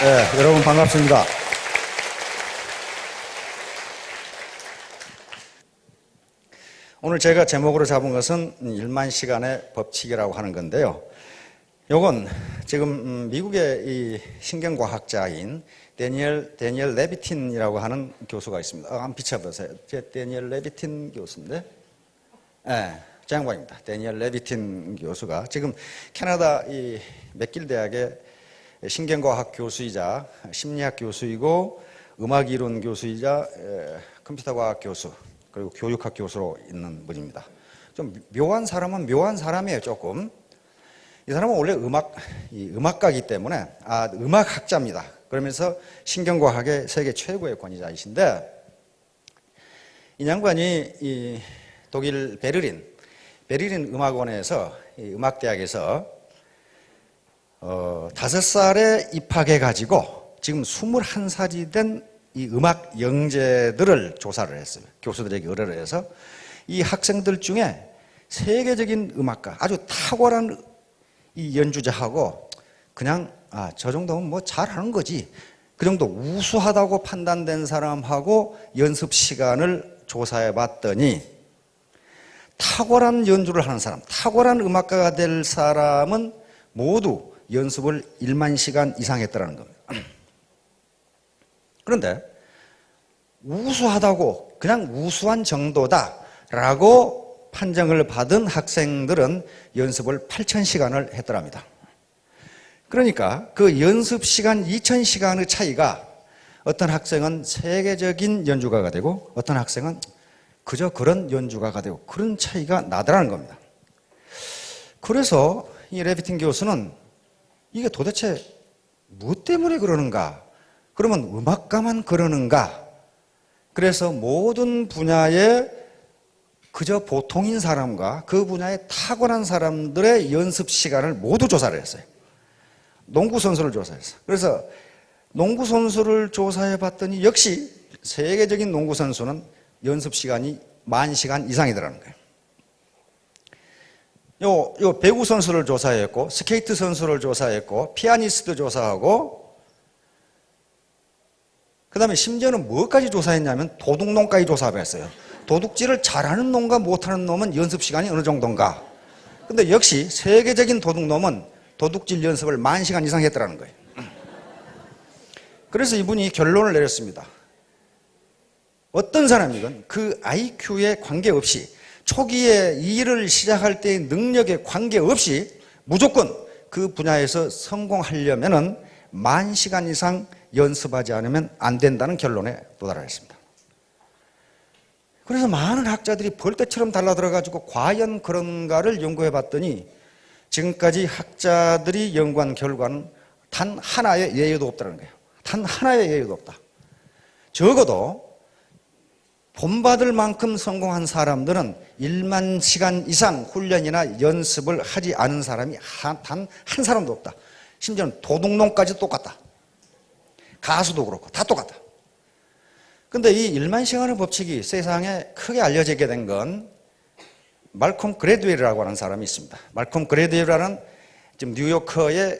네, 여러분 반갑습니다. 오늘 제가 제목으로 잡은 것은 1만 시간의 법칙이라고 하는 건데요. 요건 지금 미국의 이 신경과학자인 데니엘 레비틴이라고 하는 교수가 있습니다. 한번 비춰보세요. 제 데니엘 레비틴 교수인데, 네, 저 양반입니다. 데니엘 레비틴 교수가 지금 캐나다 이 맥길 대학의 신경과학 교수이자 심리학 교수이고 음악이론 교수이자 컴퓨터과학 교수 그리고 교육학 교수로 있는 분입니다. 좀 묘한 사람은 묘한 사람이에요. 조금. 이 사람은 원래 음악가이기 때문에 음악학자입니다. 그러면서 신경과학의 세계 최고의 권위자이신데, 이 양반이 이 독일 베를린 음악원에서 음악대학에서 5살에 입학해가지고 지금 21살이 된 이 음악 영재들을 조사를 했어요. 교수들에게 의뢰를 해서 이 학생들 중에 세계적인 음악가, 아주 탁월한 이 연주자하고 그냥 저 정도면 뭐 잘하는 거지, 그 정도 우수하다고 판단된 사람하고 연습 시간을 조사해 봤더니 탁월한 연주를 하는 사람, 탁월한 음악가가 될 사람은 모두 연습을 1만 시간 이상 했더라는 겁니다. 그런데 우수하다고 그냥 우수한 정도다라고 판정을 받은 학생들은 연습을 8,000시간을 했더랍니다. 그러니까 그 연습 시간 2,000시간의 차이가 어떤 학생은 세계적인 연주가가 되고 어떤 학생은 그저 그런 연주가가 되고 그런 차이가 나더라는 겁니다. 그래서 이 레비틴 교수는 이게 도대체 무엇 때문에 그러는가? 그러면 음악가만 그러는가? 그래서 모든 분야에 그저 보통인 사람과 그 분야에 탁월한 사람들의 연습 시간을 모두 조사를 했어요. 농구 선수를 조사했어요. 그래서 농구 선수를 조사해 봤더니 역시 세계적인 농구 선수는 연습 시간이 10,000시간 이상이더라는 거예요. 요 배구 선수를 조사했고, 스케이트 선수를 조사했고, 피아니스트 조사하고, 그 다음에 심지어는 뭐까지 조사했냐면 도둑놈까지 조사했어요. 도둑질을 잘하는 놈과 못하는 놈은 연습 시간이 어느 정도인가. 근데 역시 세계적인 도둑놈은 도둑질 연습을 10,000시간 이상 했더라는 거예요. 그래서 이분이 결론을 내렸습니다. 어떤 사람이건 그 IQ에 관계없이, 초기에 일을 시작할 때의 능력에 관계없이 무조건 그 분야에서 성공하려면은 10,000시간 이상 연습하지 않으면 안 된다는 결론에 도달했습니다. 그래서 많은 학자들이 벌떼처럼 달라들어가지고 과연 그런가를 연구해 봤더니 지금까지 학자들이 연구한 결과는 단 하나의 예외도 없다는 거예요. 단 하나의 예외도 없다. 적어도 본받을 만큼 성공한 사람들은 1만 시간 이상 훈련이나 연습을 하지 않은 사람이 단 한 사람도 없다. 심지어는 도둑놈까지 똑같다. 가수도 그렇고 다 똑같다. 근데 이 1만 시간의 법칙이 세상에 크게 알려지게 된 건 말콤 그래드웰이라고 하는 사람이 있습니다. 말콤 그래드웰이라는 지금 뉴요커에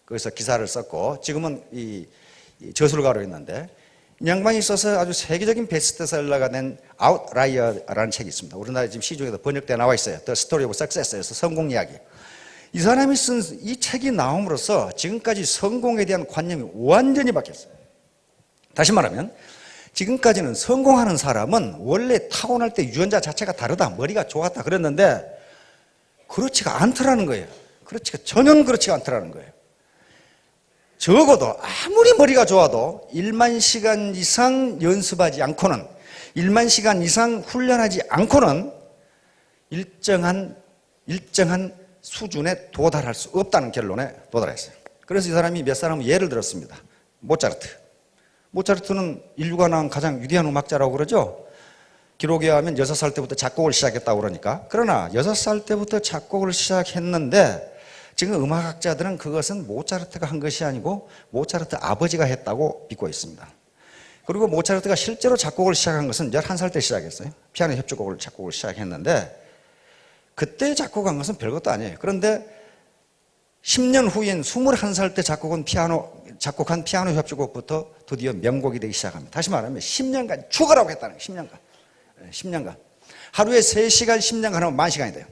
거기서 기사를 썼고 지금은 이 저술가로 있는데, 이 양반이 써서 아주 세계적인 베스트셀러가 된 아웃라이어라는 책이 있습니다. 우리나라에 지금 시중에도 번역되어 나와 있어요. The Story of Success에서 성공 이야기. 이 사람이 쓴 이 책이 나옴으로써 지금까지 성공에 대한 관념이 완전히 바뀌었어요. 다시 말하면 지금까지는 성공하는 사람은 원래 타고날 때 유전자 자체가 다르다, 머리가 좋았다 그랬는데 그렇지가 않더라는 거예요. 전혀 그렇지가 않더라는 거예요. 적어도 아무리 머리가 좋아도 1만 시간 이상 연습하지 않고는, 1만 시간 이상 훈련하지 않고는 일정한 수준에 도달할 수 없다는 결론에 도달했어요. 그래서 이 사람이 몇 사람은 예를 들었습니다. 모차르트는 인류가 낳은 가장 위대한 음악자라고 그러죠. 기록에 하면 6살 때부터 작곡을 시작했다고 그러니까. 그러나 6살 때부터 작곡을 시작했는데 지금 음악학자들은 그것은 모차르트가 한 것이 아니고 모차르트 아버지가 했다고 믿고 있습니다. 그리고 모차르트가 실제로 작곡을 시작한 것은 11살 때 시작했어요. 피아노 협주곡을 작곡을 시작했는데 그때 작곡한 것은 별것도 아니에요. 그런데 10년 후인 21살 때 작곡한 피아노 작곡한 피아노 협주곡부터 드디어 명곡이 되기 시작합니다. 다시 말하면 10년간 죽어라고 했다는 거예요. 10년간. 하루에 3시간 10년간 하면 10,000시간이 돼요.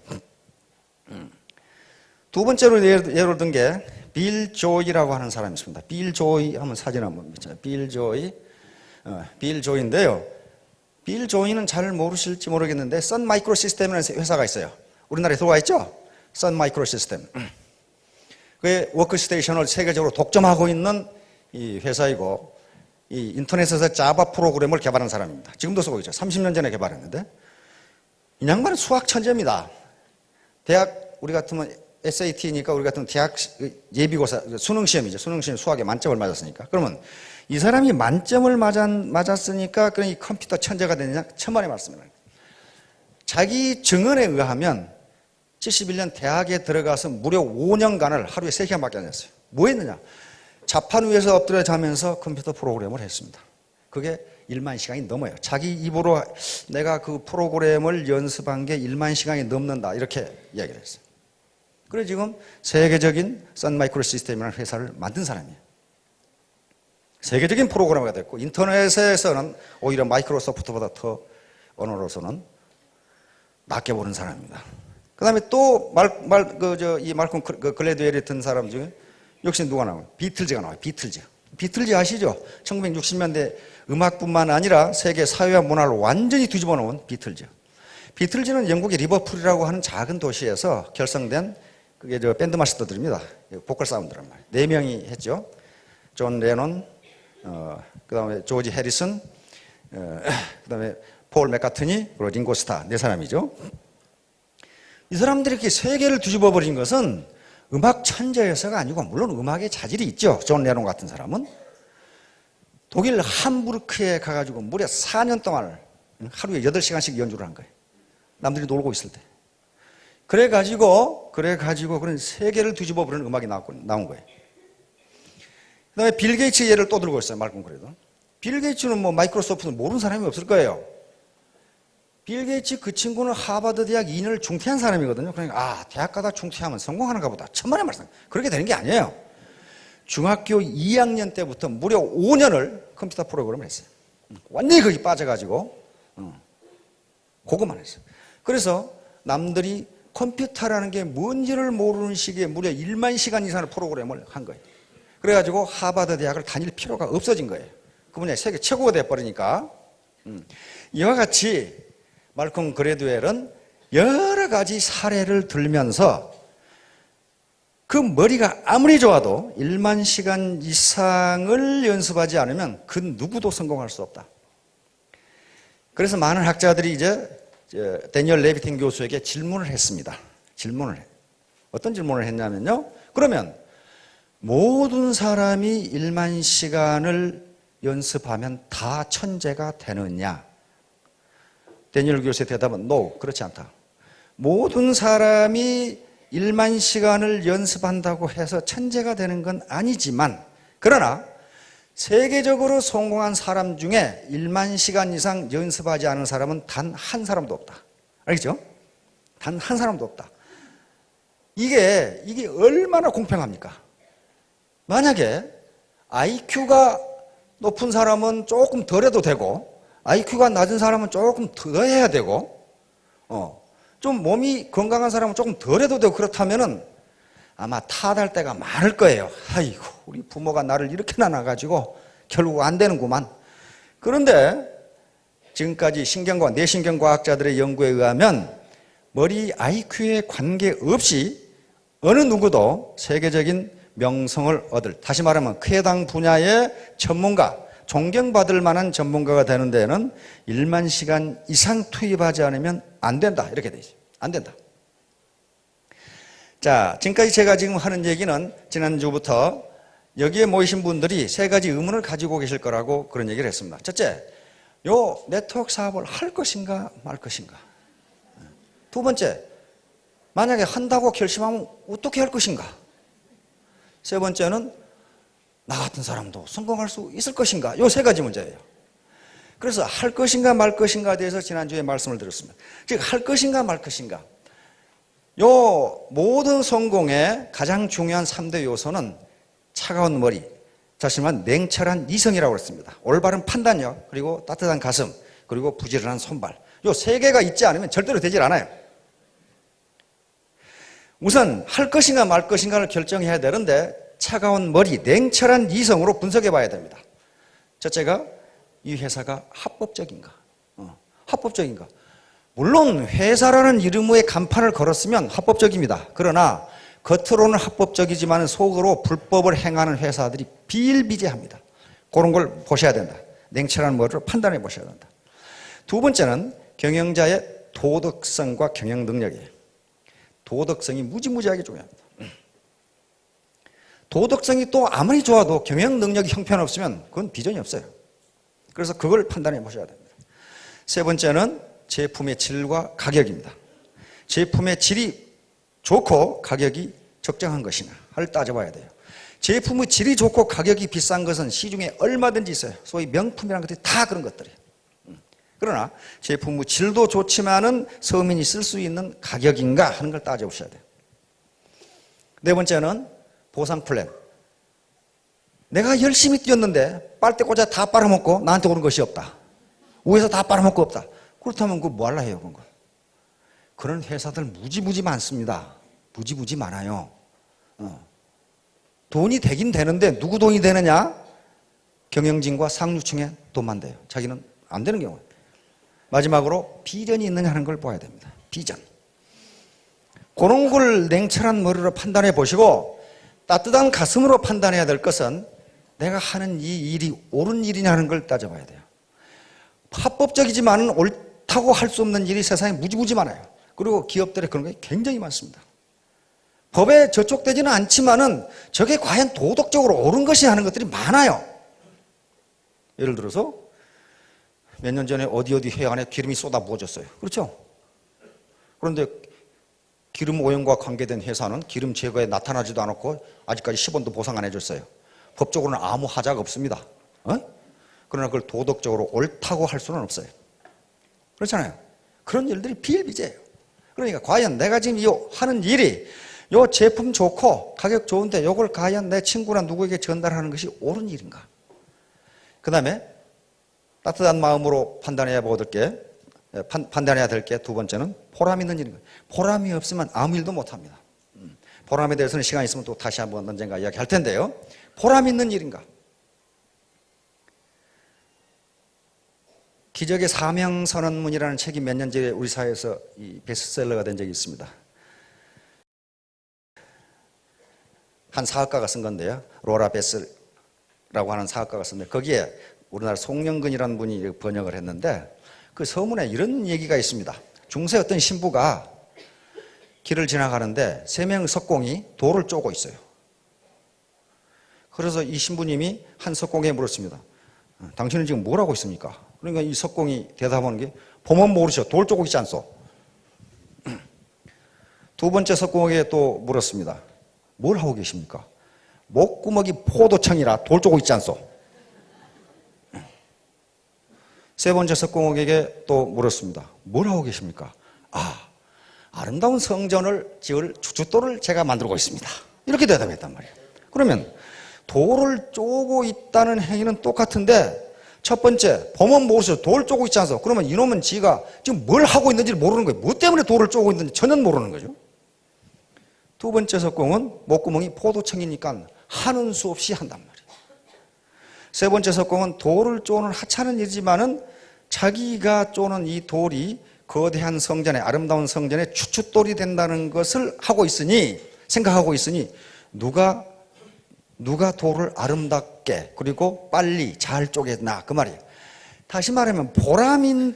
두 번째로 예를 든 게 빌 조이라고 하는 사람이 있습니다. 빌 조이 하면 사진 한번 비춰요. 빌 조이인데요. 빌 조이는 잘 모르실지 모르겠는데 선 마이크로 시스템이라는 회사가 있어요. 우리나라에 들어와 있죠? 선 마이크로 시스템. 그게 워크스테이션을 세계적으로 독점하고 있는 이 회사이고 이 인터넷에서 자바 프로그램을 개발한 사람입니다. 지금도 쓰고 있죠. 30년 전에 개발했는데 이 양반은 수학 천재입니다. 대학 우리 같으면 SAT니까 우리 같은 대학 예비고사 수능 시험이죠. 수능 시험 수학에 만점을 맞았으니까. 그러면 이 사람이 만점을 맞았으니까 그런 이 컴퓨터 천재가 되느냐? 천만의 말씀이에요. 자기 증언에 의하면 71년 대학에 들어가서 무려 5년간을 하루에 3시간밖에 안 했어요. 뭐 했느냐? 자판 위에서 엎드려 자면서 컴퓨터 프로그램을 했습니다. 그게 1만 시간이 넘어요. 자기 입으로 내가 그 프로그램을 연습한 게 1만 시간이 넘는다 이렇게 이야기를 했어요. 그래서 지금 세계적인 선 마이크로 시스템이라는 회사를 만든 사람이에요. 세계적인 프로그래머가 됐고 인터넷에서는 오히려 마이크로소프트보다 더 언어로서는 낮게 보는 사람입니다. 그 다음에 또 이 말콤 글래드웰이 든 사람 중에 역시 누가 나와요? 비틀즈가 나와요. 비틀즈 아시죠? 1960년대 음악뿐만 아니라 세계 사회와 문화를 완전히 뒤집어 놓은 비틀즈. 비틀즈는 영국의 리버풀이라고 하는 작은 도시에서 결성된 그게 밴드 마스터들입니다. 보컬 사운드란 말이에요. 4명이 했죠. 존 레논, 그 다음에 조지 해리슨, 그 다음에 폴 맥카트니, 그리고 링고 스타 4사람이죠. 이 사람들이 이렇게 세계를 뒤집어 버린 것은 음악 천재여서가 아니고 물론 음악의 자질이 있죠. 존 레논 같은 사람은 독일 함부르크에 가가지고 무려 4년 동안 하루에 8시간씩 연주를 한 거예요. 남들이 놀고 있을 때. 그래가지고 그런 세계를 뒤집어 버리는 음악이 나온 거예요. 그 다음에 빌 게이츠 예를 또 들고 있어요. 말끔 그래도. 빌 게이츠는 뭐 마이크로소프트는 모르는 사람이 없을 거예요. 빌 게이츠 그 친구는 하버드 대학 2년을 중퇴한 사람이거든요. 그러니까 대학 가다 중퇴하면 성공하는가 보다. 천만의 말씀. 그렇게 되는 게 아니에요. 중학교 2학년 때부터 무려 5년을 컴퓨터 프로그램을 했어요. 완전히 거기 빠져가지고 그것만 했어요. 그래서 남들이 컴퓨터라는 게 뭔지를 모르는 시기에 무려 1만 시간 이상의 프로그램을 한 거예요. 그래가지고 하버드 대학을 다닐 필요가 없어진 거예요. 그 분야에 세계 최고가 돼버리니까. 이와 같이 말콤 그래드웰은 여러 가지 사례를 들면서 그 머리가 아무리 좋아도 1만 시간 이상을 연습하지 않으면 그 누구도 성공할 수 없다. 그래서 많은 학자들이 이제 데니얼 레비틴 교수에게 질문을 했습니다. 어떤 질문을 했냐면요. 그러면 모든 사람이 1만 시간을 연습하면 다 천재가 되느냐? 데니얼 교수의 대답은 no, 그렇지 않다. 모든 사람이 1만 시간을 연습한다고 해서 천재가 되는 건 아니지만 그러나 세계적으로 성공한 사람 중에 1만 시간 이상 연습하지 않은 사람은 단 한 사람도 없다. 알겠죠? 단 한 사람도 없다. 이게 얼마나 공평합니까? 만약에 IQ가 높은 사람은 조금 덜 해도 되고 IQ가 낮은 사람은 조금 더 해야 되고 좀 몸이 건강한 사람은 조금 덜 해도 되고 그렇다면은 아마 탓할 때가 많을 거예요. 아이고 우리 부모가 나를 이렇게 낳아가지고 결국 안 되는구만. 그런데 지금까지 뇌신경과학자들의 연구에 의하면 머리 IQ에 관계없이 어느 누구도 세계적인 명성을 얻을, 다시 말하면 해당 분야의 전문가, 존경받을 만한 전문가가 되는 데는 1만 시간 이상 투입하지 않으면 안 된다. 이렇게 되죠. 안 된다. 자, 지금까지 제가 지금 하는 얘기는 지난주부터 여기에 모이신 분들이 3가지 의문을 가지고 계실 거라고 그런 얘기를 했습니다. 첫째, 요 네트워크 사업을 할 것인가 말 것인가. 두 번째, 만약에 한다고 결심하면 어떻게 할 것인가. 세 번째는 나 같은 사람도 성공할 수 있을 것인가. 요 3가지 문제예요. 그래서 할 것인가 말 것인가에 대해서 지난주에 말씀을 드렸습니다. 즉 할 것인가 말 것인가. 요 모든 성공의 가장 중요한 3대 요소는 차가운 머리, 다시 말하면 냉철한 이성이라고 했습니다. 올바른 판단력, 그리고 따뜻한 가슴, 그리고 부지런한 손발. 요 세 개가 있지 않으면 절대로 되질 않아요. 우선 할 것인가 말 것인가를 결정해야 되는데 차가운 머리, 냉철한 이성으로 분석해 봐야 됩니다. 첫째가 이 회사가 합법적인가? 합법적인가? 물론 회사라는 이름의 간판을 걸었으면 합법적입니다. 그러나 겉으로는 합법적이지만 속으로 불법을 행하는 회사들이 비일비재합니다. 그런 걸 보셔야 된다. 냉철한 머리로 판단해 보셔야 된다. 두 번째는 경영자의 도덕성과 경영 능력이에요. 도덕성이 무지무지하게 중요합니다. 도덕성이 또 아무리 좋아도 경영 능력이 형편없으면 그건 비전이 없어요. 그래서 그걸 판단해 보셔야 됩니다. 세 번째는 제품의 질과 가격입니다. 제품의 질이 좋고 가격이 적정한 것이냐를 따져봐야 돼요. 제품의 질이 좋고 가격이 비싼 것은 시중에 얼마든지 있어요. 소위 명품이라는 것들이 다 그런 것들이에요. 그러나 제품의 질도 좋지만은 서민이 쓸 수 있는 가격인가 하는 걸 따져보셔야 돼요. 네 번째는 보상 플랜. 내가 열심히 뛰었는데 빨대 꽂아 다 빨아먹고 나한테 오는 것이 없다. 위에서 다 빨아먹고 없다. 그렇다면 그거 뭐 할라 해요, 그런 거. 그런 회사들 무지무지 많습니다. 무지무지 많아요. 돈이 되긴 되는데 누구 돈이 되느냐? 경영진과 상류층의 돈만 돼요. 자기는 안 되는 경우예요. 마지막으로 비전이 있느냐 하는 걸 봐야 됩니다. 비전. 그런 걸 냉철한 머리로 판단해 보시고 따뜻한 가슴으로 판단해야 될 것은 내가 하는 이 일이 옳은 일이냐 하는 걸 따져봐야 돼요. 합법적이지만 옳다고 할 수 없는 일이 세상에 무지무지 많아요. 그리고 기업들의 그런 게 굉장히 많습니다. 법에 저촉되지는 않지만은 저게 과연 도덕적으로 옳은 것이 하는 것들이 많아요. 예를 들어서 몇 년 전에 어디 해안에 기름이 쏟아 부어졌어요. 그렇죠? 그런데 기름 오염과 관계된 회사는 기름 제거에 나타나지도 않았고 아직까지 10원도 보상 안 해줬어요. 법적으로는 아무 하자가 없습니다. 그러나 그걸 도덕적으로 옳다고 할 수는 없어요. 그렇잖아요. 그런 일들이 비일비재해요. 그러니까 과연 내가 지금 이 하는 일이 요 제품 좋고 가격 좋은데 이걸 과연 내 친구나 누구에게 전달하는 것이 옳은 일인가? 그 다음에 따뜻한 마음으로 판단해야 될 게 두 번째는 보람 있는 일인가? 보람이 없으면 아무 일도 못합니다. 보람에 대해서는 시간 있으면 또 다시 한번 언젠가 이야기할 텐데요. 보람 있는 일인가? 기적의 사명선언문이라는 책이 몇 년 전에 우리 사회에서 이 베스트셀러가 된 적이 있습니다. 한 사학가가 쓴 건데요. 로라 베스라고 하는 사학가가 쓴데 거기에 우리나라 송영근이라는 분이 번역을 했는데 그 서문에 이런 얘기가 있습니다. 중세 어떤 신부가 길을 지나가는데 세 명의 석공이 돌을 쪼고 있어요. 그래서 이 신부님이 한 석공에 물었습니다. 당신은 지금 뭘 하고 있습니까? 그러니까 이 석공이 대답하는 게 보면 모르셔. 돌 쪼고 있지 않소. 두 번째 석공에게 또 물었습니다. 뭘 하고 계십니까? 목구멍이 포도청이라 돌 쪼고 있지 않소. 세 번째 석공에게 또 물었습니다. 뭘 하고 계십니까? 아름다운 성전을 지을 주춧돌을 제가 만들고 있습니다. 이렇게 대답했단 말이에요. 그러면 돌을 쪼고 있다는 행위는 똑같은데 첫 번째, 보면 모르죠. 돌 쪼고 있지 않소. 그러면 이놈은 지가 지금 뭘 하고 있는지 모르는 거예요. 뭐 때문에 돌을 쪼고 있는지 전혀 모르는 거죠. 두 번째 석공은 목구멍이 포도청이니까 하는 수 없이 한단 말이에요. 세 번째 석공은 돌을 쪼는 하찮은 일이지만은 자기가 쪼는 이 돌이 거대한 성전에, 아름다운 성전에 주춧돌이 된다는 것을 생각하고 있으니 누가 돌을 아름답게 그리고 빨리 잘 쪼개나 그 말이에요. 다시 말하면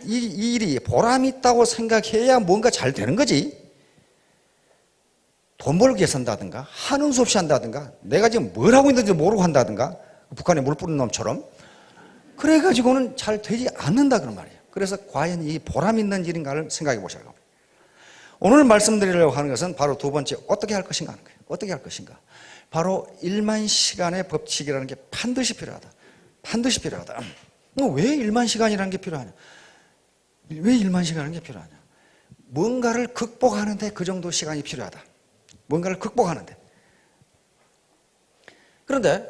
이 일이 보람이 있다고 생각해야 뭔가 잘 되는 거지. 돈 벌기 위해서 한다든가 하는 수 없이 한다든가 내가 지금 뭘 하고 있는지 모르고 한다든가 북한에 물 뿌리는 놈처럼 그래가지고는 잘 되지 않는다 그런 말이에요. 그래서 과연 이 보람 있는 일인가를 생각해 보셔야 합니다. 오늘 말씀드리려고 하는 것은 바로 두 번째 어떻게 할 것인가 하는 거예요. 어떻게 할 것인가. 바로 1만 시간의 법칙이라는 게 반드시 필요하다. 반드시 필요하다. 왜 1만 시간이라는 게 필요하냐? 왜 1만 시간이라는 게 필요하냐? 뭔가를 극복하는데 그 정도 시간이 필요하다. 뭔가를 극복하는데. 그런데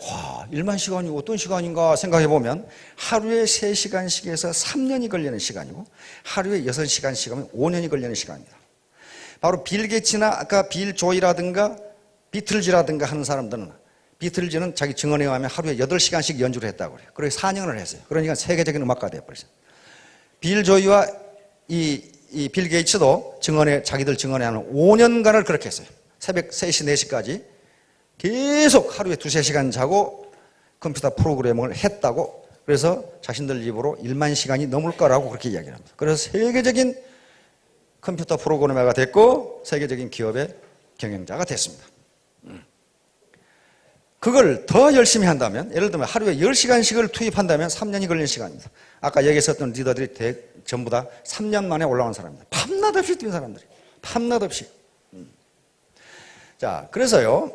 일만 시간이 어떤 시간인가 생각해 보면 하루에 3시간씩에서 3년이 걸리는 시간이고 하루에 6시간씩 하면 5년이 걸리는 시간입니다. 바로 빌 게이츠나 아까 빌 조이라든가 비틀즈라든가 하는 사람들은 비틀즈는 자기 증언에 의하면 하루에 8시간씩 연주를 했다고 그래요. 그래서 4년을 했어요. 그러니까 세계적인 음악가가 되어버렸어요. 빌 조이와 이 빌 게이츠도 자기들 증언에 하는 5년간을 그렇게 했어요. 새벽 3시, 4시까지 계속 하루에 2-3시간 자고 컴퓨터 프로그래밍을 했다고 그래서 자신들 입으로 1만 시간이 넘을 거라고 그렇게 이야기를 합니다. 그래서 세계적인 컴퓨터 프로그래머가 됐고 세계적인 기업의 경영자가 됐습니다. 그걸 더 열심히 한다면 예를 들면 하루에 10시간씩을 투입한다면 3년이 걸리는 시간입니다. 아까 여기 있었던 리더들이 전부 다 3년 만에 올라온 사람입니다. 밤낮 없이 뛴 사람들이. 밤낮 없이. 자, 그래서요.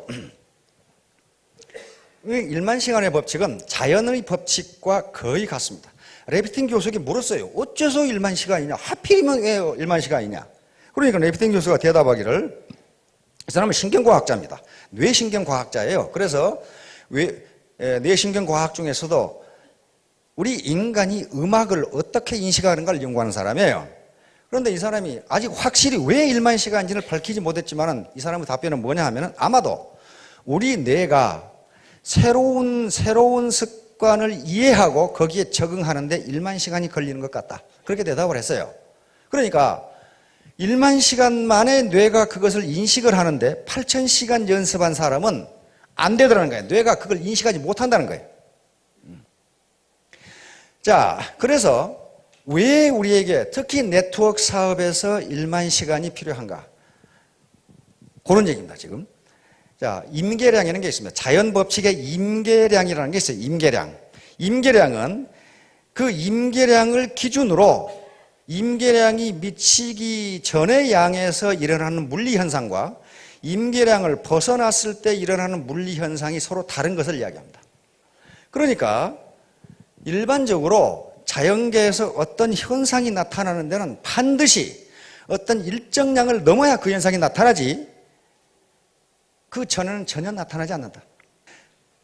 1만 시간의 법칙은 자연의 법칙과 거의 같습니다. 레비틴 교수에게 물었어요. 어째서 1만 시간이냐? 하필이면 왜 1만 시간이냐? 그러니까 레비틴 교수가 대답하기를 이 사람은 신경과학자입니다. 뇌신경과학자예요. 그래서 뇌신경과학 중에서도 우리 인간이 음악을 어떻게 인식하는가를 연구하는 사람이에요. 그런데 이 사람이 아직 확실히 왜 1만 시간인지를 밝히지 못했지만 이 사람의 답변은 뭐냐 하면 아마도 우리 뇌가 새로운 습관을 이해하고 거기에 적응하는데 1만 시간이 걸리는 것 같다. 그렇게 대답을 했어요. 그러니까 1만 시간 만에 뇌가 그것을 인식을 하는데 8,000시간 연습한 사람은 안 되더라는 거예요. 뇌가 그걸 인식하지 못한다는 거예요. 자, 그래서 왜 우리에게 특히 네트워크 사업에서 1만 시간이 필요한가? 그런 얘기입니다, 지금. 자, 임계량이라는 게 있습니다. 자연 법칙의 임계량이라는 게 있어요. 임계량. 임계량은 그 임계량을 기준으로 임계량이 미치기 전의 양에서 일어나는 물리 현상과 임계량을 벗어났을 때 일어나는 물리 현상이 서로 다른 것을 이야기합니다. 그러니까 일반적으로 자연계에서 어떤 현상이 나타나는 데는 반드시 어떤 일정량을 넘어야 그 현상이 나타나지 그 전에는 전혀 나타나지 않는다.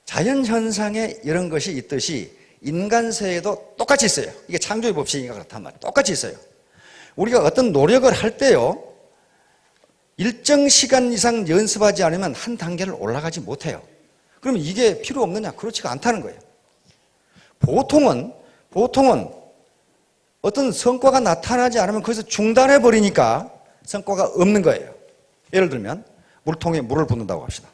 자연현상에 이런 것이 있듯이 인간세에도 똑같이 있어요. 이게 창조의 법칙이니까 그렇단 말이에요. 똑같이 있어요. 우리가 어떤 노력을 할 때요, 일정 시간 이상 연습하지 않으면 한 단계를 올라가지 못해요. 그러면 이게 필요 없느냐? 그렇지가 않다는 거예요. 보통은 어떤 성과가 나타나지 않으면 거기서 중단해 버리니까 성과가 없는 거예요. 예를 들면 물통에 물을 붓는다고 합시다.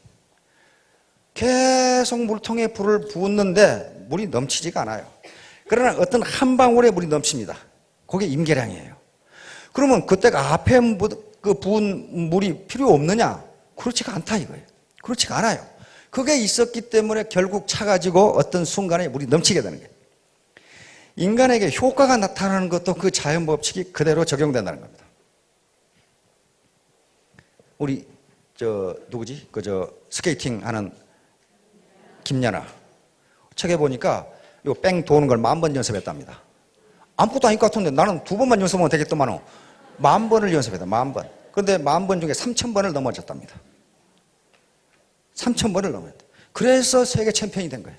계속 물통에 불을 붓는데 물이 넘치지가 않아요. 그러나 어떤 한 방울에 물이 넘칩니다. 그게 임계량이에요. 그러면 그때가 앞에 부은 물이 필요 없느냐? 그렇지가 않다 이거예요. 그렇지가 않아요. 그게 있었기 때문에 결국 차가지고 어떤 순간에 물이 넘치게 되는 거예요. 인간에게 효과가 나타나는 것도 그 자연 법칙이 그대로 적용된다는 겁니다. 우리 누구지? 스케이팅 하는 김연아. 책에 보니까 요 뺑 도는 걸 10,000번 연습했답니다. 아무것도 아닐 것 같은데 나는 2번만 연습하면 되겠더만은 10,000번을 연습했다. 10,000번. 그런데 10,000번 중에 3,000번을 넘어졌답니다. 3,000번을 넘었다. 그래서 세계 챔피언이 된 거예요.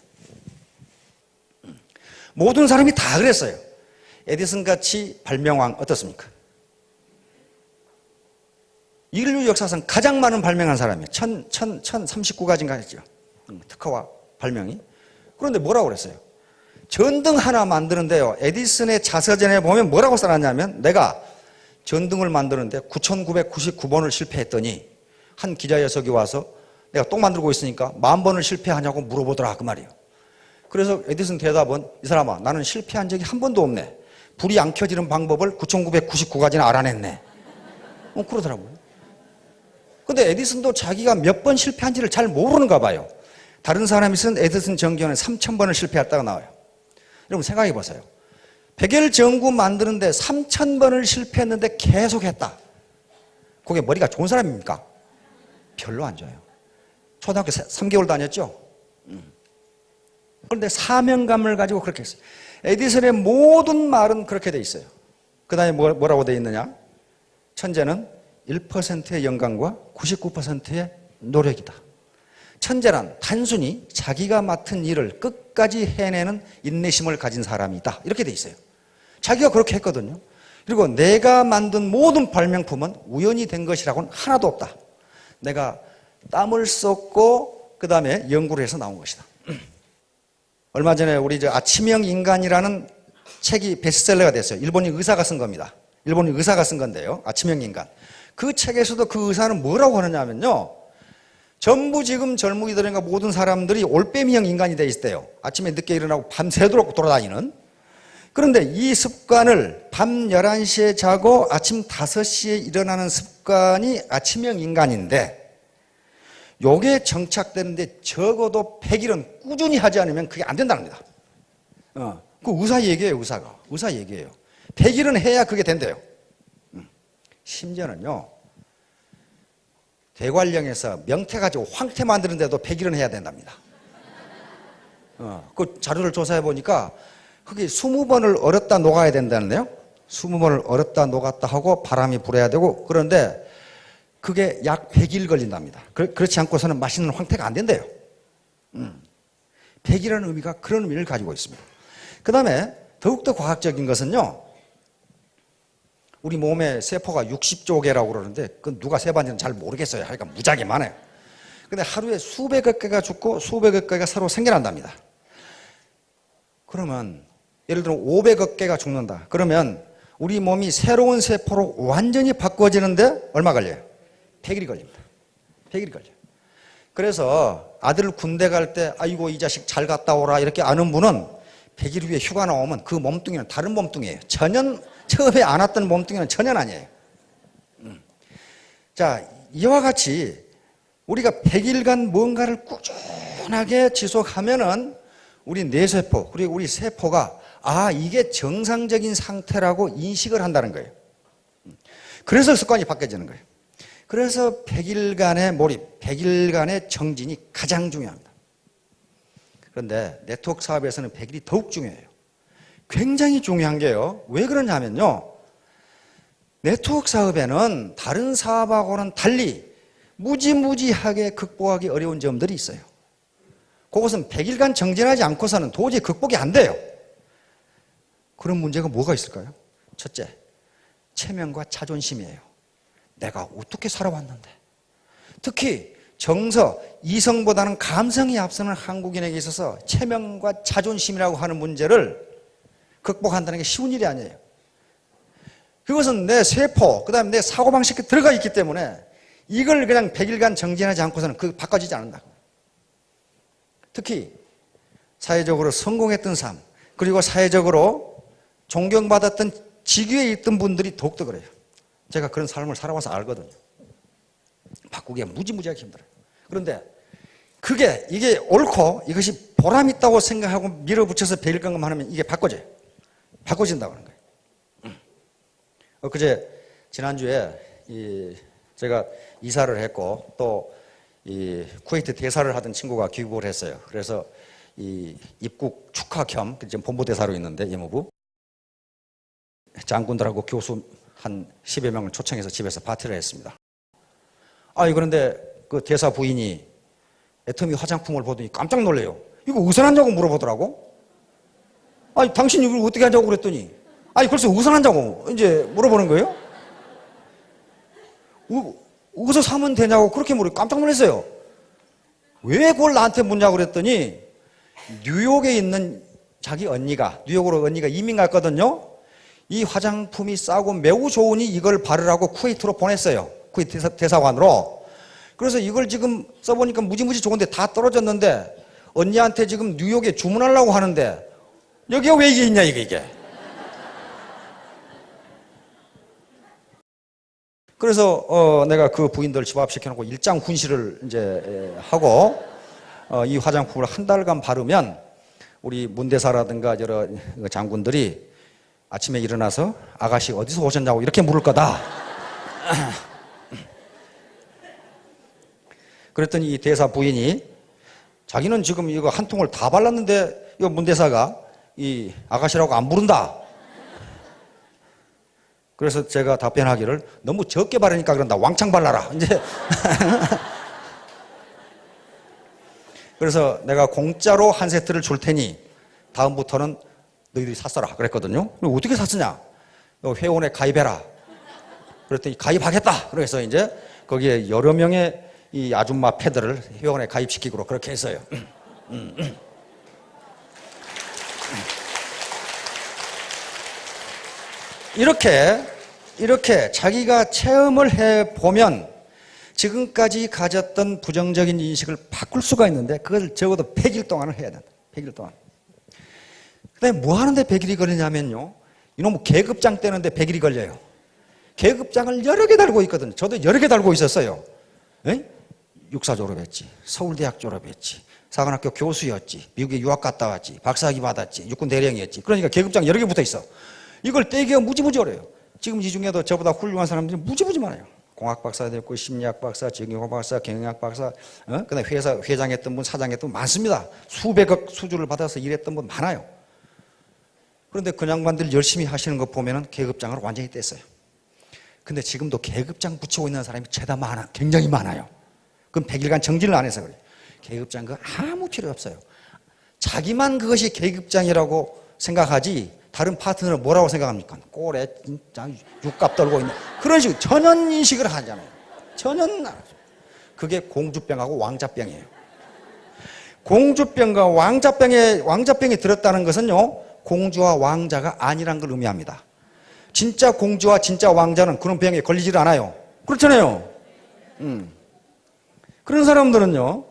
모든 사람이 다 그랬어요. 에디슨 같이 발명왕 어떻습니까? 인류 역사상 가장 많은 발명한 사람이에요. 1039가지인가 했죠. 특허와 발명이. 그런데 뭐라고 그랬어요? 전등 하나 만드는데요. 에디슨의 자서전에 보면 뭐라고 써놨냐면 내가 전등을 만드는데 9,999번을 실패했더니 한 기자 녀석이 와서 내가 똥 만들고 있으니까 10,000번을 실패하냐고 물어보더라 그 말이에요. 그래서 에디슨 대답은 이 사람아 나는 실패한 적이 한 번도 없네. 불이 안 켜지는 방법을 9,999가지나 알아냈네. 그러더라고요. 근데 에디슨도 자기가 몇 번 실패한지를 잘 모르는가 봐요. 다른 사람이 쓴 에디슨 정기원에 3,000번을 실패했다가 나와요. 여러분 생각해 보세요. 백열전구 만드는데 3,000번을 실패했는데 계속했다. 그게 머리가 좋은 사람입니까? 별로 안 좋아요. 초등학교 3개월 다녔죠? 그런데 사명감을 가지고 그렇게 했어요. 에디슨의 모든 말은 그렇게 돼 있어요. 그 다음에 뭐라고 돼 있느냐? 천재는 1%의 영광과 99%의 노력이다. 천재란 단순히 자기가 맡은 일을 끝까지 해내는 인내심을 가진 사람이다. 이렇게 돼 있어요. 자기가 그렇게 했거든요. 그리고 내가 만든 모든 발명품은 우연히 된 것이라고는 하나도 없다. 내가 땀을 쏟고 그 다음에 연구를 해서 나온 것이다. 얼마 전에 우리 아침형 인간이라는 책이 베스트셀러가 됐어요. 일본인 의사가 쓴 겁니다. 일본인 의사가 쓴 건데요. 아침형 인간. 그 책에서도 그 의사는 뭐라고 하느냐면요. 전부 지금 젊은이들인가 모든 사람들이 올빼미형 인간이 돼 있대요. 아침에 늦게 일어나고 밤새도록 돌아다니는. 그런데 이 습관을 밤 11시에 자고 아침 5시에 일어나는 습관이 아침형 인간인데 요게 정착되는데 적어도 100일은 꾸준히 하지 않으면 그게 안 된답니다. 그 의사 얘기예요, 의사가. 의사 얘기예요. 100일은 해야 그게 된대요. 심지어는요, 대관령에서 명태 가지고 황태 만드는데도 100일은 해야 된답니다. 그 자료를 조사해 보니까 그게 20번을 얼었다 녹아야 된다는데요. 20번을 얼었다 녹았다 하고 바람이 불어야 되고 그런데 그게 약 100일 걸린답니다. 그렇지 않고서는 맛있는 황태가 안 된대요. 100이라는 의미가 그런 의미를 가지고 있습니다. 그 다음에 더욱더 과학적인 것은요. 우리 몸의 세포가 60조 개라고 그러는데 그건 누가 세봤는지는 잘 모르겠어요. 하니까 무지하게 많아요. 근데 하루에 수백억 개가 죽고 수백억 개가 새로 생겨난답니다. 그러면 예를 들어 500억 개가 죽는다. 그러면 우리 몸이 새로운 세포로 완전히 바꿔지는데 얼마 걸려요? 100일이 걸립니다. 100일이 걸려요. 그래서 아들 군대 갈 때 아이고 이 자식 잘 갔다 오라 이렇게 아는 분은 100일 후에 휴가 나오면 그 몸뚱이는 다른 몸뚱이에요. 전혀 처음에 안 왔던 몸뚱이는 전혀 아니에요. 자, 이와 같이 우리가 100일간 뭔가를 꾸준하게 지속하면은 우리 뇌세포 그리고 우리 세포가 이게 정상적인 상태라고 인식을 한다는 거예요. 그래서 습관이 바뀌어지는 거예요. 그래서 100일간의 몰입, 100일간의 정진이 가장 중요합니다. 그런데 네트워크 사업에서는 100일이 더욱 중요해요. 굉장히 중요한 게요. 왜 그러냐면요. 네트워크 사업에는 다른 사업하고는 달리 무지무지하게 극복하기 어려운 점들이 있어요. 그것은 100일간 정진하지 않고서는 도저히 극복이 안 돼요. 그런 문제가 뭐가 있을까요? 첫째, 체면과 자존심이에요. 내가 어떻게 살아왔는데. 특히 정서, 이성보다는 감성이 앞서는 한국인에게 있어서 체면과 자존심이라고 하는 문제를 극복한다는 게 쉬운 일이 아니에요. 그것은 내 세포, 그 다음에 내 사고방식에 들어가 있기 때문에 이걸 그냥 100일간 정진하지 않고서는 바꿔지지 않는다. 특히 사회적으로 성공했던 삶, 그리고 사회적으로 존경받았던 직위에 있던 분들이 더욱더 그래요. 제가 그런 삶을 살아와서 알거든요. 바꾸기가 무지무지하게 힘들어요. 그런데 이게 옳고 이것이 보람 있다고 생각하고 밀어붙여서 100일간만 하면 이게 바꿔져요. 바꿔진다고 하는 거예요. 엊그제 지난주에 제가 이사를 했고 또 쿠웨이트 대사를 하던 친구가 귀국을 했어요. 그래서 입국 축하 겸 지금 본부대사로 있는데 이모부 장군들하고 교수 한 10여 명을 초청해서 집에서 파티를 했습니다. 그런데 그 대사 부인이 애터미 화장품을 보더니 깜짝 놀래요. 이거 어디서 났냐고 물어보더라고. 당신이 이걸 어떻게 하냐고 그랬더니 글쎄 어디서 났냐고 이제 물어보는 거예요. 어디서 사면 되냐고 그렇게 물어 깜짝 놀랐어요. 왜 그걸 나한테 묻냐고 그랬더니 뉴욕에 있는 자기 언니가 뉴욕으로 언니가 이민 갔거든요. 이 화장품이 싸고 매우 좋으니 이걸 바르라고 쿠웨이트로 보냈어요. 쿠웨이트 대사관으로. 그래서 이걸 지금 써보니까 무지무지 좋은데 다 떨어졌는데 언니한테 지금 뉴욕에 주문하려고 하는데 여기가 왜 이게 있냐 이게. 그래서 내가 그 부인들 집합시켜놓고 일장 훈시를 이제 하고 이 화장품을 한 달간 바르면 우리 문대사라든가 여러 장군들이 아침에 일어나서 아가씨 어디서 오셨냐고 이렇게 물을 거다. 그랬더니 이 대사 부인이 자기는 지금 이거 한 통을 다 발랐는데 이거 문대사가 이 아가씨라고 안 부른다. 그래서 제가 답변하기를 너무 적게 바르니까 그런다. 왕창 발라라. 이제 그래서 내가 공짜로 한 세트를 줄 테니 다음부터는 너희들이 샀어라 그랬거든요. 어떻게 샀으냐? 회원에 가입해라. 그랬더니 가입하겠다. 그래서 이제 거기에 여러 명의 이 아줌마 패들을 회원에 가입시키고 그렇게 했어요. 이렇게 자기가 체험을 해보면 지금까지 가졌던 부정적인 인식을 바꿀 수가 있는데 그걸 적어도 100일 동안을 해야 된다. 100일 동안. 그다음에 뭐 하는데 100일이 걸리냐면요. 이놈 계급장 떼는데 100일이 걸려요. 계급장을 여러 개 달고 있거든요. 저도 여러 개 달고 있었어요. 에? 육사 졸업했지. 서울대학 졸업했지. 사관학교 교수였지. 미국에 유학 갔다 왔지. 박사학위 받았지. 육군 대령이었지. 그러니까 계급장 여러 개 붙어 있어. 이걸 떼기가 무지무지 어려워요. 지금 이 중에도 저보다 훌륭한 사람들이 무지무지 많아요. 공학 박사도 있고 심리학 박사, 정경호 박사, 경영학 박사, 그다음에 회사 회장했던 분, 사장했던 분 많습니다. 수백억 수주를 받아서 일했던 분 많아요. 그런데 그 양반들 열심히 하시는 거 보면은 계급장을 완전히 뗐어요. 근데 지금도 계급장 붙이고 있는 사람이 죄다 많아, 굉장히 많아요. 그럼 100일간 정진을 안 해서 그래요. 계급장 그거 아무 필요 없어요. 자기만 그것이 계급장이라고 생각하지 다른 파트너는 뭐라고 생각합니까? 꼴에 진짜 육갑 떨고 있는 그런 식으로 전혀 인식을 하잖아요. 전혀 안 하죠. 그게 공주병하고 왕자병이에요. 공주병과 왕자병이 들었다는 것은요, 공주와 왕자가 아니란 걸 의미합니다. 진짜 공주와 진짜 왕자는 그런 병에 걸리질 않아요. 그렇잖아요. 그런 사람들은요,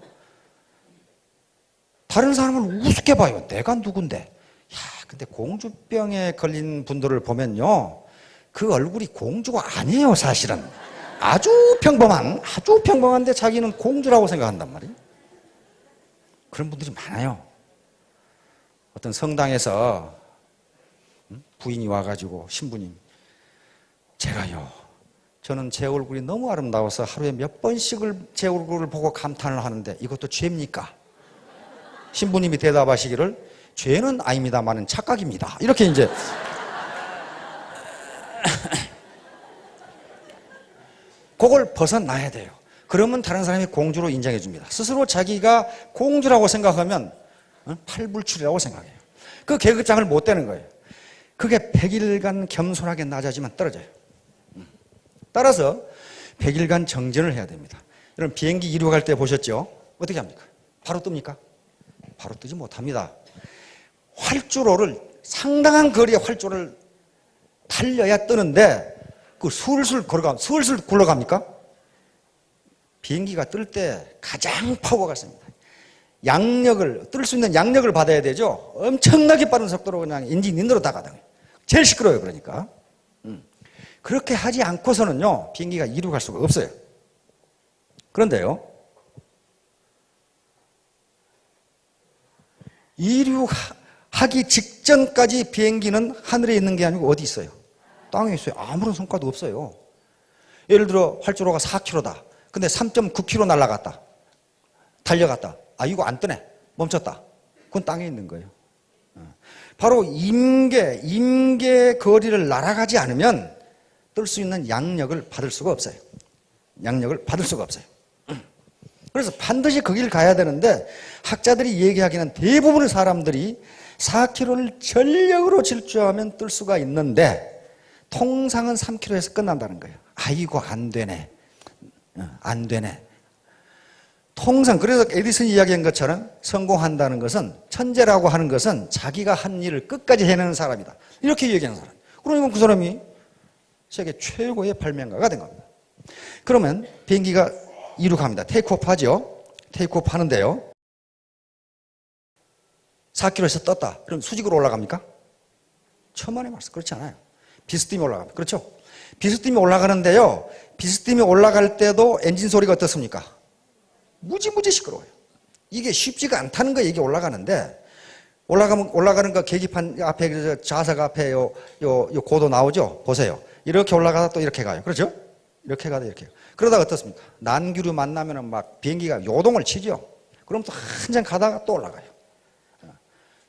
다른 사람을 우습게 봐요. 내가 누군데? 야, 근데 공주병에 걸린 분들을 보면요, 그 얼굴이 공주가 아니에요, 사실은. 아주 평범한데 자기는 공주라고 생각한단 말이에요. 그런 분들이 많아요. 어떤 성당에서 부인이 와가지고 신부님, 제가요, 저는 제 얼굴이 너무 아름다워서 하루에 몇 번씩을 제 얼굴을 보고 감탄을 하는데 이것도 죄입니까? 신부님이 대답하시기를 죄는 아닙니다만은 착각입니다. 이렇게 이제 그걸 벗어나야 돼요. 그러면 다른 사람이 공주로 인정해 줍니다. 스스로 자기가 공주라고 생각하면 팔불출이라고 생각해요. 그 계급장을 못 떼는 거예요. 그게 100일간 겸손하게 낮아지면 떨어져요. 따라서 100일간 정진을 해야 됩니다. 여러분 비행기 이륙할 때 보셨죠? 어떻게 합니까? 바로 뜹니까? 바로 뜨지 못합니다. 활주로를 상당한 거리의 활주로를 달려야 뜨는데 그 슬슬 굴러갑니까? 비행기가 뜰 때 가장 파워가 셉니다. 뜰 수 있는 양력을 받아야 되죠. 엄청나게 빠른 속도로 그냥 엔진 인으로 다가다녀요. 제일 시끄러워요, 그러니까. 그렇게 하지 않고서는요, 비행기가 이륙할 수가 없어요. 그런데요, 이륙하기 직전까지 비행기는 하늘에 있는 게 아니고 어디 있어요? 땅에 있어요. 아무런 성과도 없어요. 예를 들어 활주로가 4km다. 근데 3.9km 날아갔다. 달려갔다. 아, 이거 안 뜨네. 멈췄다. 그건 땅에 있는 거예요. 바로 임계 거리를 날아가지 않으면 뜰 수 있는 양력을 받을 수가 없어요. 양력을 받을 수가 없어요. 그래서 반드시 거길 가야 되는데 학자들이 얘기하기는 대부분의 사람들이 4km를 전력으로 질주하면 뜰 수가 있는데 통상은 3km에서 끝난다는 거예요. 아이고 안 되네. 안 되네. 통상 그래서 에디슨이 이야기한 것처럼 성공한다는 것은 천재라고 하는 것은 자기가 한 일을 끝까지 해내는 사람이다. 이렇게 얘기하는 사람. 그러니까 그 사람이 세계 최고의 발명가가 된 겁니다. 그러면 비행기가 이륙합니다. 테이크오프 하죠. 테이크오프 하는데요. 4km에서 떴다. 그럼 수직으로 올라갑니까? 천만의 말씀. 그렇지 않아요. 비스팀이 올라갑니다. 그렇죠? 비스팀이 올라가는데요. 비스팀이 올라갈 때도 엔진 소리가 어떻습니까? 무지무지 시끄러워요. 이게 쉽지가 않다는 거예요. 이게 올라가는데 올라가는 거 계기판 앞에 좌석 앞에 요 고도 나오죠? 보세요. 이렇게 올라가다 또 이렇게 가요. 그렇죠? 이렇게 가다 이렇게. 그러다가 어떻습니까? 난규류 만나면은 막 비행기가 요동을 치죠. 그럼 또 한참 가다가 또 올라가요.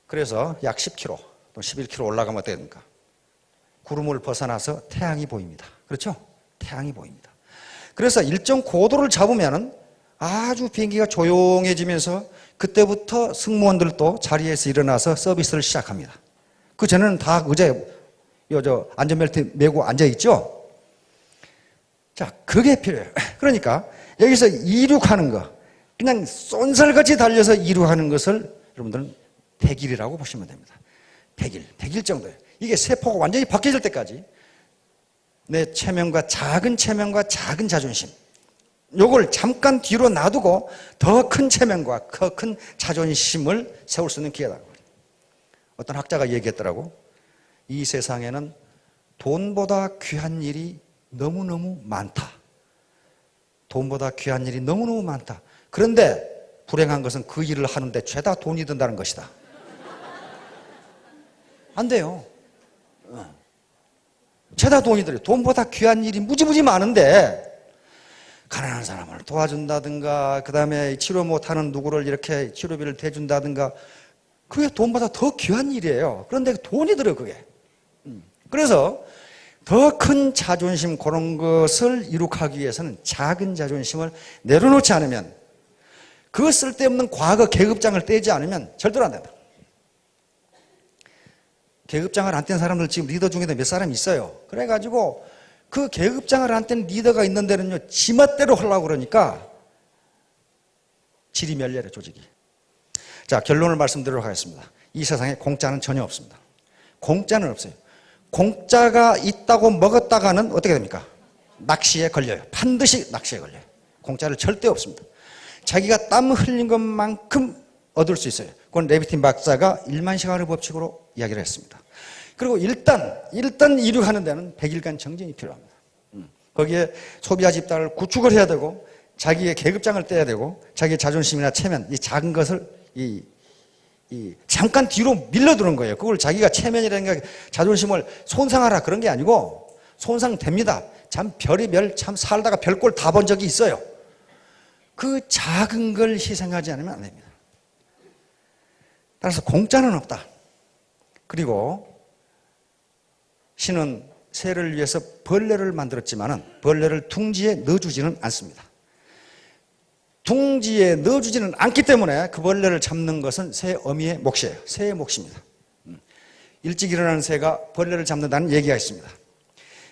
그래서 약 10km 또 11km 올라가면 어떻게 됩니까? 구름을 벗어나서 태양이 보입니다. 그렇죠? 태양이 보입니다. 그래서 일정 고도를 잡으면은 아주 비행기가 조용해지면서 그때부터 승무원들도 자리에서 일어나서 서비스를 시작합니다. 그 전에는 다 의자에 안전벨트 메고 앉아있죠? 자, 그게 필요해요. 그러니까 여기서 이륙하는 거, 그냥 쏜살같이 달려서 이륙하는 것을 여러분들은 100일이라고 보시면 됩니다. 100일 정도예요. 이게 세포가 완전히 바뀌어질 때까지 내 작은 체면과 작은 자존심, 요걸 잠깐 뒤로 놔두고 더 큰 체면과 더 큰 자존심을 세울 수 있는 기회다. 어떤 학자가 얘기했더라고. 이 세상에는 돈보다 귀한 일이 너무너무 많다. 돈보다 귀한 일이 너무너무 많다. 그런데 불행한 것은 그 일을 하는데 죄다 돈이 든다는 것이다. 안 돼요. 죄다 돈이 들어요. 돈보다 귀한 일이 무지무지 많은데 가난한 사람을 도와준다든가, 그 다음에 치료 못하는 누구를 이렇게 치료비를 대준다든가, 그게 돈보다 더 귀한 일이에요. 그런데 돈이 들어요, 그게. 그래서 더 큰 자존심, 그런 것을 이룩하기 위해서는 작은 자존심을 내려놓지 않으면, 그 쓸데없는 과거 계급장을 떼지 않으면 절대로 안 된다. 계급장을 안 뗀 사람들 지금 리더 중에도 몇 사람 있어요. 그래가지고 그 계급장을 안 뗀 리더가 있는 데는요, 지멋대로 하려고 그러니까 질이 멸렬해, 조직이. 자, 결론을 말씀드리도록 하겠습니다. 이 세상에 공짜는 전혀 없습니다. 공짜는 없어요. 공짜가 있다고 먹었다가는 어떻게 됩니까? 낚시에 걸려요. 반드시 낚시에 걸려요. 공짜를 절대 없습니다. 자기가 땀 흘린 것만큼 얻을 수 있어요. 그건 레비틴 박사가 1만 시간의 법칙으로 이야기를 했습니다. 그리고 일단 이륙하는 데는 100일간 정진이 필요합니다. 거기에 소비자 집단을 구축을 해야 되고, 자기의 계급장을 떼야 되고, 자기의 자존심이나 체면, 이 작은 것을 잠깐 뒤로 밀려두는 거예요. 그걸 자기가 체면이라는 게 자존심을 손상하라 그런 게 아니고, 손상됩니다. 참 별의별 참 살다가 별꼴 다 본 적이 있어요. 그 작은 걸 희생하지 않으면 안 됩니다. 따라서 공짜는 없다. 그리고 신은 새를 위해서 벌레를 만들었지만은 벌레를 둥지에 넣어주지는 않습니다. 둥지에 넣어주지는 않기 때문에 그 벌레를 잡는 것은 새 어미의 몫이에요. 새의 몫입니다. 일찍 일어나는 새가 벌레를 잡는다는 얘기가 있습니다.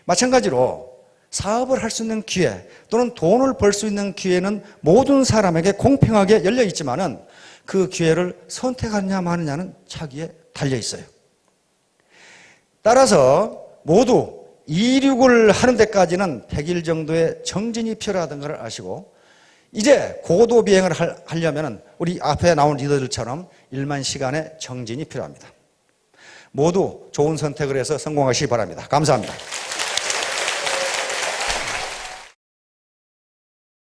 마찬가지로 사업을 할 수 있는 기회, 또는 돈을 벌 수 있는 기회는 모든 사람에게 공평하게 열려 있지만은 그 기회를 선택하느냐 마느냐는 자기에 달려 있어요. 따라서 모두 이륙을 하는 데까지는 100일 정도의 정진이 필요하다는 걸 아시고, 이제 고도 비행을 하려면 우리 앞에 나온 리더들처럼 1만 시간의 정진이 필요합니다. 모두 좋은 선택을 해서 성공하시기 바랍니다. 감사합니다.